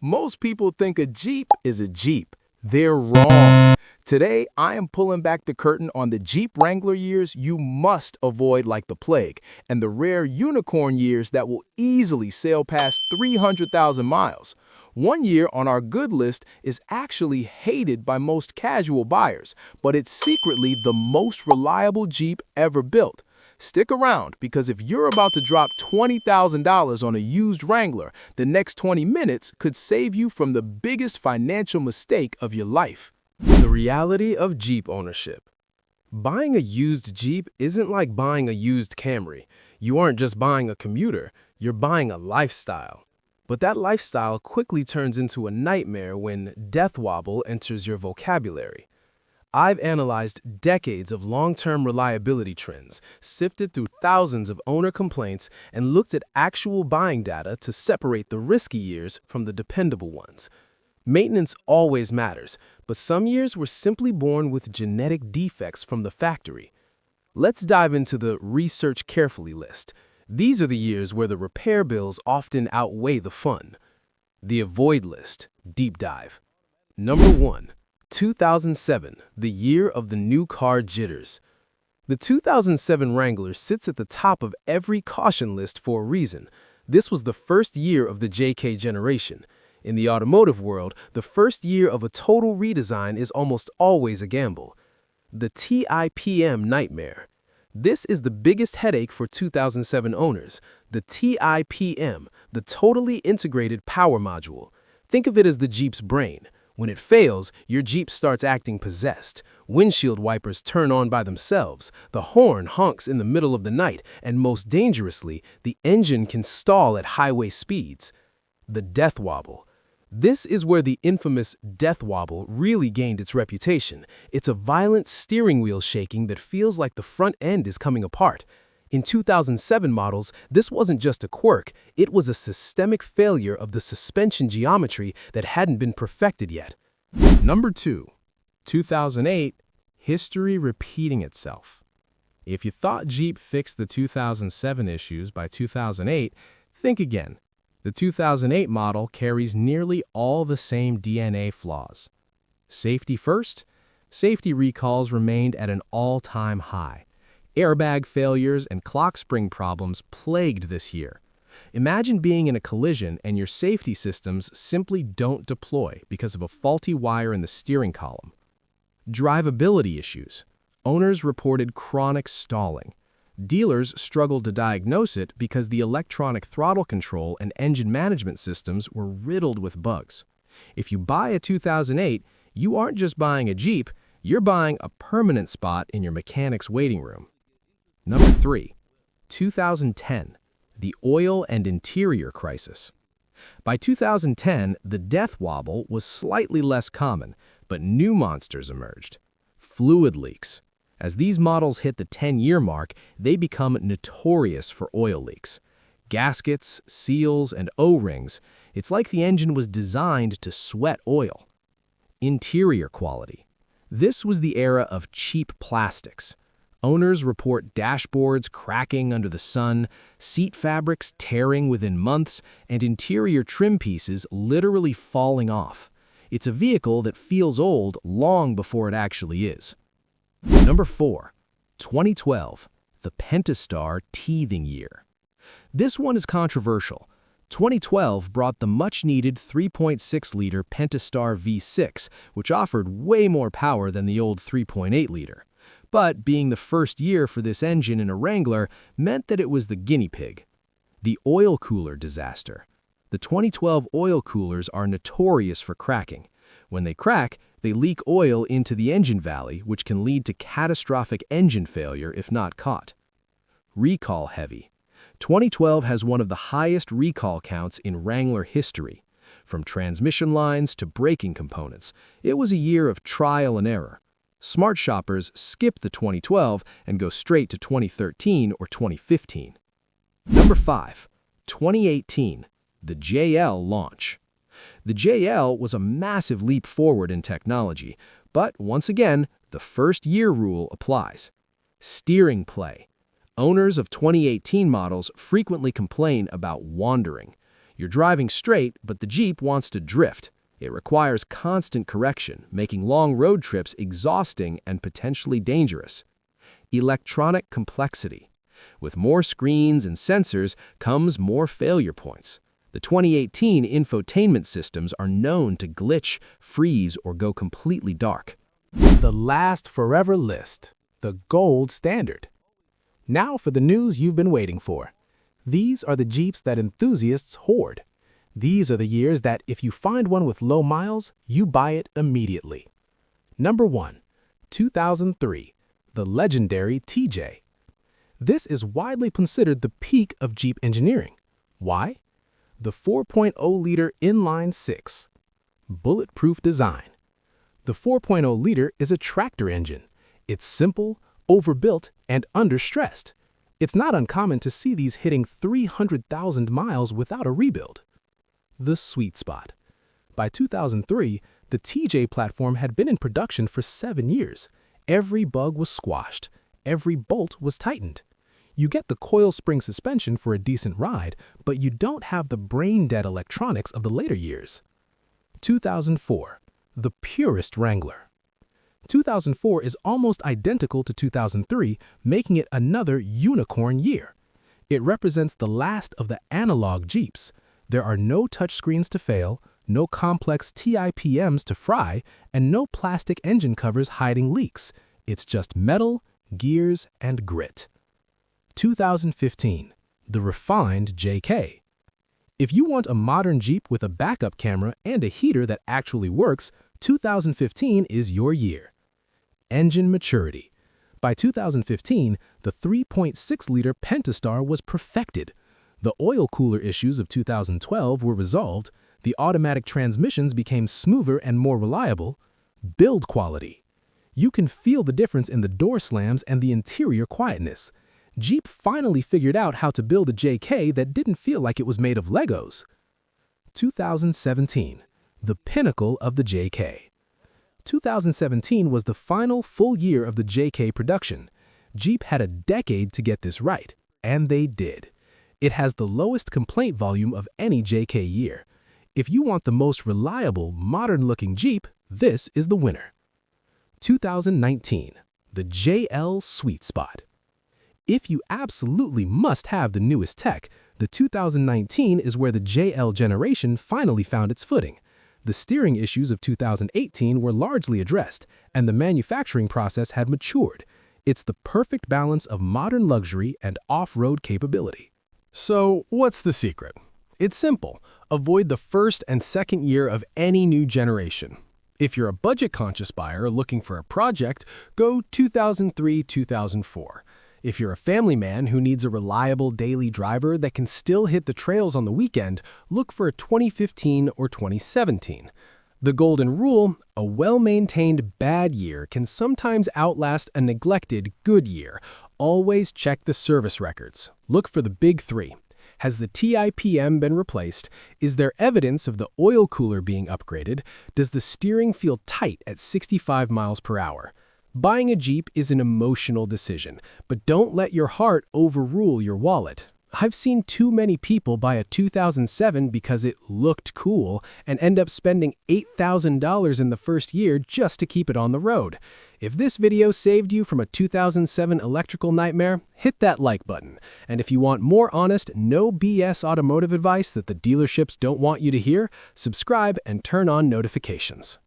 Most people think a Jeep is a Jeep. They're wrong. Today, I am pulling back the curtain on the Jeep Wrangler years you must avoid like the plague, and the rare unicorn years that will easily sail past 300,000 miles. One year on our good list is actually hated by most casual buyers, but it's secretly the most reliable Jeep ever built. Stick around, because if you're about to drop $20,000 on a used Wrangler, the next 20 minutes could save you from the biggest financial mistake of your life. The reality of Jeep ownership. Buying a used Jeep isn't like buying a used Camry. You aren't just buying a commuter, you're buying a lifestyle. But that lifestyle quickly turns into a nightmare when death wobble enters your vocabulary. I've analyzed decades of long-term reliability trends, sifted through thousands of owner complaints, and looked at actual buying data to separate the risky years from the dependable ones. Maintenance always matters, but some years were simply born with genetic defects from the factory. Let's dive into the research carefully list. These are the years where the repair bills often outweigh the fun. The avoid list, deep dive. Number 1. 2007, the year of the new car jitters. The 2007 Wrangler sits at the top of every caution list for a reason. This was the first year of the JK generation. In the automotive world, the first year of a total redesign is almost always a gamble. The TIPM nightmare. This is the biggest headache for 2007 owners. The TIPM, the totally integrated power module. Think of it as the Jeep's brain. When it fails, your Jeep starts acting possessed. Windshield wipers turn on by themselves, the horn honks in the middle of the night, and most dangerously, the engine can stall at highway speeds. The death wobble. This is where the infamous death wobble really gained its reputation. It's a violent steering wheel shaking that feels like the front end is coming apart. In 2007 models, this wasn't just a quirk, it was a systemic failure of the suspension geometry that hadn't been perfected yet. Number 2. 2008, history repeating itself. If you thought Jeep fixed the 2007 issues by 2008, think again. The 2008 model carries nearly all the same DNA flaws. Safety first, safety recalls remained at an all-time high. Airbag failures and clock spring problems plagued this year. Imagine being in a collision and your safety systems simply don't deploy because of a faulty wire in the steering column. Drivability issues. Owners reported chronic stalling. Dealers struggled to diagnose it because the electronic throttle control and engine management systems were riddled with bugs. If you buy a 2008, you aren't just buying a Jeep, you're buying a permanent spot in your mechanic's waiting room. Number 3. 2010, the oil and interior crisis. By 2010, the death wobble was slightly less common, but new monsters emerged. Fluid leaks. As these models hit the 10-year mark, they become notorious for oil leaks. Gaskets, seals, and O-rings, it's like the engine was designed to sweat oil. Interior quality. This was the era of cheap plastics. Owners report dashboards cracking under the sun, seat fabrics tearing within months, and interior trim pieces literally falling off. It's a vehicle that feels old long before it actually is. Number 4. 2012, the Pentastar teething year. This one is controversial. 2012 brought the much-needed 3.6-liter Pentastar V6, which offered way more power than the old 3.8-liter. But being the first year for this engine in a Wrangler meant that it was the guinea pig. The oil cooler disaster. The 2012 oil coolers are notorious for cracking. When they crack, they leak oil into the engine valley, which can lead to catastrophic engine failure if not caught. Recall heavy. 2012 has one of the highest recall counts in Wrangler history. From transmission lines to braking components, it was a year of trial and error. Smart shoppers skip the 2012 and go straight to 2013 or 2015. Number 5. 2018, the JL launch. The JL was a massive leap forward in technology, but once again, the first-year rule applies. Steering play. Owners of 2018 models frequently complain about wandering. You're driving straight, but the Jeep wants to drift. It requires constant correction, making long road trips exhausting and potentially dangerous. Electronic complexity. With more screens and sensors comes more failure points. The 2018 infotainment systems are known to glitch, freeze, or go completely dark. The last forever list, the gold standard. Now for the news you've been waiting for. These are the Jeeps that enthusiasts hoard. These are the years that if you find one with low miles, you buy it immediately. Number 1, 2003, the legendary TJ. This is widely considered the peak of Jeep engineering. Why? The 4.0-liter inline-six. Bulletproof design. The 4.0-liter is a tractor engine. It's simple, overbuilt, and understressed. It's not uncommon to see these hitting 300,000 miles without a rebuild. The sweet spot. By 2003, the TJ platform had been in production for 7 years. Every bug was squashed. Every bolt was tightened. You get the coil spring suspension for a decent ride, but you don't have the brain-dead electronics of the later years. 2004, the purest Wrangler. 2004 is almost identical to 2003, making it another unicorn year. It represents the last of the analog Jeeps. There are no touchscreens to fail, no complex TIPMs to fry, and no plastic engine covers hiding leaks. It's just metal, gears, and grit. 2015, the refined JK. If you want a modern Jeep with a backup camera and a heater that actually works, 2015 is your year. Engine maturity. By 2015, the 3.6-liter Pentastar was perfected. The oil cooler issues of 2012 were resolved. The automatic transmissions became smoother and more reliable. Build quality. You can feel the difference in the door slams and the interior quietness. Jeep finally figured out how to build a JK that didn't feel like it was made of Legos. 2017, the pinnacle of the JK. 2017 was the final full year of the JK production. Jeep had a decade to get this right, and they did. It has the lowest complaint volume of any JK year. If you want the most reliable, modern-looking Jeep, this is the winner. 2019, the JL sweet spot. If you absolutely must have the newest tech, the 2019 is where the JL generation finally found its footing. The steering issues of 2018 were largely addressed, and the manufacturing process had matured. It's the perfect balance of modern luxury and off-road capability. So, what's the secret? It's simple. Avoid the first and second year of any new generation. If you're a budget-conscious buyer looking for a project, go 2003-2004. If you're a family man who needs a reliable daily driver that can still hit the trails on the weekend, look for a 2015 or 2017. The golden rule, a well-maintained bad year can sometimes outlast a neglected good year. Always check the service records. Look for the big three. Has the TIPM been replaced? Is there evidence of the oil cooler being upgraded? Does the steering feel tight at 65 miles per hour? Buying a Jeep is an emotional decision, but don't let your heart overrule your wallet. I've seen too many people buy a 2007 because it looked cool and end up spending $8,000 in the first year just to keep it on the road. If this video saved you from a 2007 electrical nightmare, hit that like button. And if you want more honest, no BS automotive advice that the dealerships don't want you to hear, subscribe and turn on notifications.